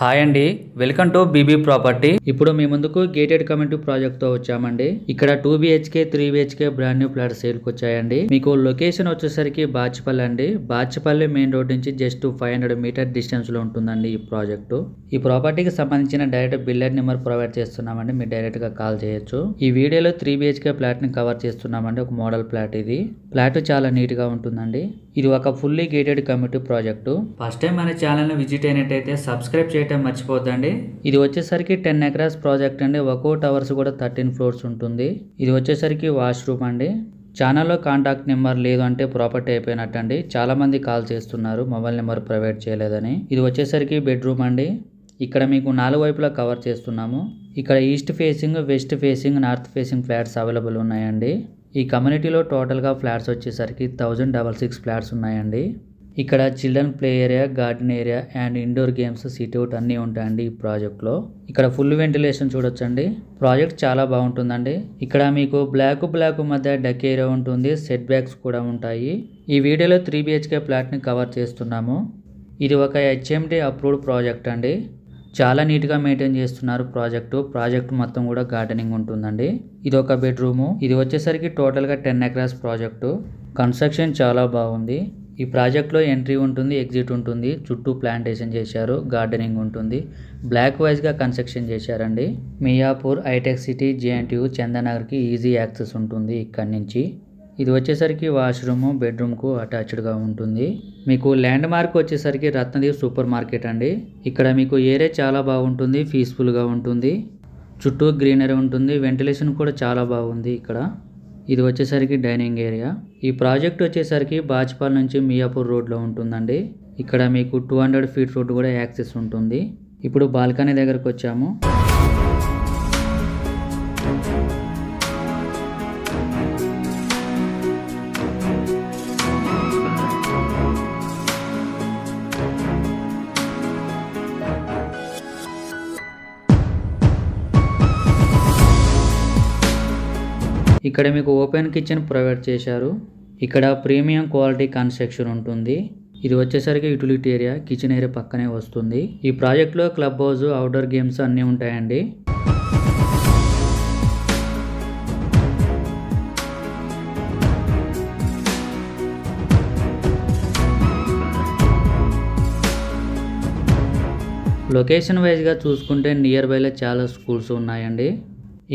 Hi అండి, welcome to BB property. ఇప్పుడు మీ ముందుకు గేటెడ్ కమ్యూనిటీ ప్రాజెక్ట్ తో వచ్చామండి. ఇక్కడ 2 BHK 3 BHK brand new flat sale కి వచ్చాయండి. మీకు లొకేషన్ వచ్చేసరికి బాచిపల్లి అండి. బాచిపల్లి మెయిన్ రోడ్ నుంచి జస్ట్ 500 మీటర్ డిస్టెన్స్ లో ఉంటుందండి ఈ ప్రాజెక్టు. ఈ ప్రాపర్టీకి సంబంధించిన డైరెక్ట్ బిల్డర్ నెంబర్ ప్రొవైడ్ చేస్తున్నామండి, మీరు డైరెక్ట్ గా కాల్ చేయొచ్చు. ఈ వీడియోలో 3 BHK ఫ్లాట్ ని కవర్ చేస్తున్నామండి. ఒక మోడల్ ఫ్లాట్ ఇది. ఫ్లాట్ చాలా నీట్ గా ఉంటుందండి. ఇది ఒక fully gated community project. First time మన ఛానల్ ని విజిట్ అయినట్టయితే సబ్స్క్రైబ్ చేయడం మర్చిపోద్దండి. ఇది వచ్చేసరికి 10 ఎకరాస్ ప్రాజెక్ట్ అండి. ఒక్కో టవర్స్ కూడా 13 ఫ్లోర్స్ ఉంటుంది. ఇది వచ్చేసరికి వాష్రూమ్ అండి. ఛానల్లో కాంటాక్ట్ నెంబర్ లేదు అంటే ప్రాపర్టీ అయిపోయినట్టండి. చాలా మంది కాల్ చేస్తున్నారు మొబైల్ నెంబర్ ప్రొవైడ్ చేయలేదని. ఇది వచ్చేసరికి బెడ్రూమ్ అండి. ఇక్కడ మీకు 4 వైపులా కవర్ చేస్తున్నాము. ఇక్కడ east facing, west facing, north facing flats available ఉన్నాయండి. ఈ కమ్యూనిటీలో టోటల్గా ఫ్లాట్స్ వచ్చేసరికి 1066 ఫ్లాట్స్ ఉన్నాయండి. ఇక్కడ children play area, garden area and indoor games, sit out అన్నీ ఉంటాయండి ఈ ప్రాజెక్ట్లో. ఇక్కడ ఫుల్ వెంటిలేషన్ చూడొచ్చండి. ప్రాజెక్ట్ చాలా బాగుంటుందండి. ఇక్కడ మీకు బ్లాక్ మధ్య డెక్ ఏరియా ఉంటుంది, సెట్ బ్యాక్స్ కూడా ఉంటాయి. ఈ వీడియోలో 3 BHK ఫ్లాట్ని కవర్ చేస్తున్నాము. ఇది ఒక HMD అప్రూవ్డ్ ప్రాజెక్ట్ అండి. చాలా నీట్గా మెయింటైన్ చేస్తున్నారు ప్రాజెక్టు మొత్తం కూడా గార్డెనింగ్ ఉంటుందండి. ఇది ఒక బెడ్రూము. ఇది వచ్చేసరికి టోటల్గా 10 ఎకరాస్ ప్రాజెక్టు. కన్స్ట్రక్షన్ చాలా బాగుంది. ఈ ప్రాజెక్ట్లో ఎంట్రీ ఉంటుంది, ఎగ్జిట్ ఉంటుంది, చుట్టూ ప్లాంటేషన్ చేశారు, గార్డెనింగ్ ఉంటుంది. బ్లాక్ వైజ్గా కన్స్ట్రక్షన్ చేశారండి. మియాపూర్, హైటెక్ సిటీ, JNTU, చందనగర్కి ఈజీ యాక్సెస్ ఉంటుంది ఇక్కడి నుంచి. ఇది వచ్చేసరికి వాష్రూమ్, బెడ్రూమ్కు అటాచ్డ్గా ఉంటుంది. మీకు ల్యాండ్ మార్క్ వచ్చేసరికి రత్నదీప్ సూపర్ మార్కెట్ అండి. ఇక్కడ మీకు ఏరియా చాలా బాగుంటుంది, పీస్ఫుల్గా ఉంటుంది, చుట్టూ గ్రీనరీ ఉంటుంది, వెంటిలేషన్ కూడా చాలా బాగుంది ఇక్కడ. ఇది వచ్చేసరికి డైనింగ్ ఏరియా. ఈ ప్రాజెక్ట్ వచ్చేసరికి బాచిపల్లి నుంచి మియాపూర్ రోడ్లో ఉంటుందండి. ఇక్కడ మీకు 200 ఫీట్ రోడ్ కూడా యాక్సెస్ ఉంటుంది. ఇప్పుడు బాల్కనీ దగ్గరకు వచ్చాము. ఇక్కడ మీకు ఓపెన్ కిచెన్ ప్రొవైడ్ చేశారు. ఇక్కడ ప్రీమియం క్వాలిటీ కన్స్ట్రక్షన్ ఉంటుంది. ఇది వచ్చేసరికి యూటిలిటీ ఏరియా, కిచెన్ ఏరియా పక్కనే వస్తుంది. ఈ ప్రాజెక్ట్లో క్లబ్ హౌస్, అవుట్డోర్ గేమ్స్ అన్నీ ఉంటాయండి. లొకేషన్ వైజ్గా చూసుకుంటే నియర్ బైలో చాలా స్కూల్స్ ఉన్నాయండి.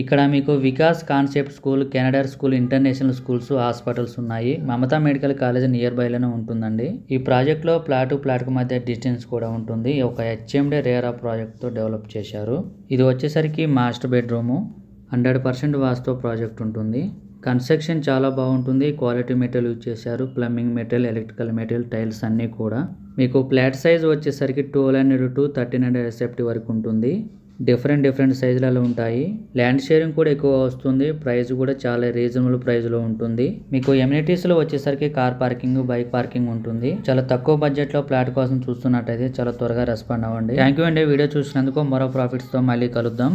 ఇక్కడ మీకు Vikas concept school, Canada school, international schools, hospitals ఉన్నాయి. మమతా మెడికల్ కాలేజ్ నియర్ బైలోనే ఉంటుందండి. ఈ ప్రాజెక్ట్లో ఫ్లాట్కు మధ్య డిస్టెన్స్ కూడా ఉంటుంది. ఒక HMD రేరా ప్రాజెక్ట్తో డెవలప్ చేశారు. ఇది వచ్చేసరికి మాస్టర్ బెడ్రూము. 100% వాస్తు ప్రాజెక్ట్ ఉంటుంది. కన్స్ట్రక్షన్ చాలా బాగుంటుంది. క్వాలిటీ మెటీరియల్ యూజ్ చేశారు. Plumbing material, electrical material, tiles అన్నీ కూడా. మీకు ఫ్లాట్ సైజ్ వచ్చేసరికి 1200 to 1300 SFT వరకు ఉంటుంది. డిఫరెంట్ సైజులలో ఉంటాయి. ల్యాండ్ షేరింగ్ కూడా ఎక్కువ వస్తుంది. ప్రైస్ కూడా చాలా రీజనబుల్ ప్రైస్లో ఉంటుంది. మీకు ఎమ్యూనిటీస్లో వచ్చేసరికి కార్ పార్కింగ్, బైక్ పార్కింగ్ ఉంటుంది. చాలా తక్కువ బడ్జెట్లో ఫ్లాట్ కోసం చూస్తున్నట్టయితే చాలా త్వరగా రెస్పాండ్ అవ్వండి. థ్యాంక్ యూ అండి వీడియో చూసినందుకు. మరో ప్రాఫిట్స్తో మళ్ళీ కలుద్దాం.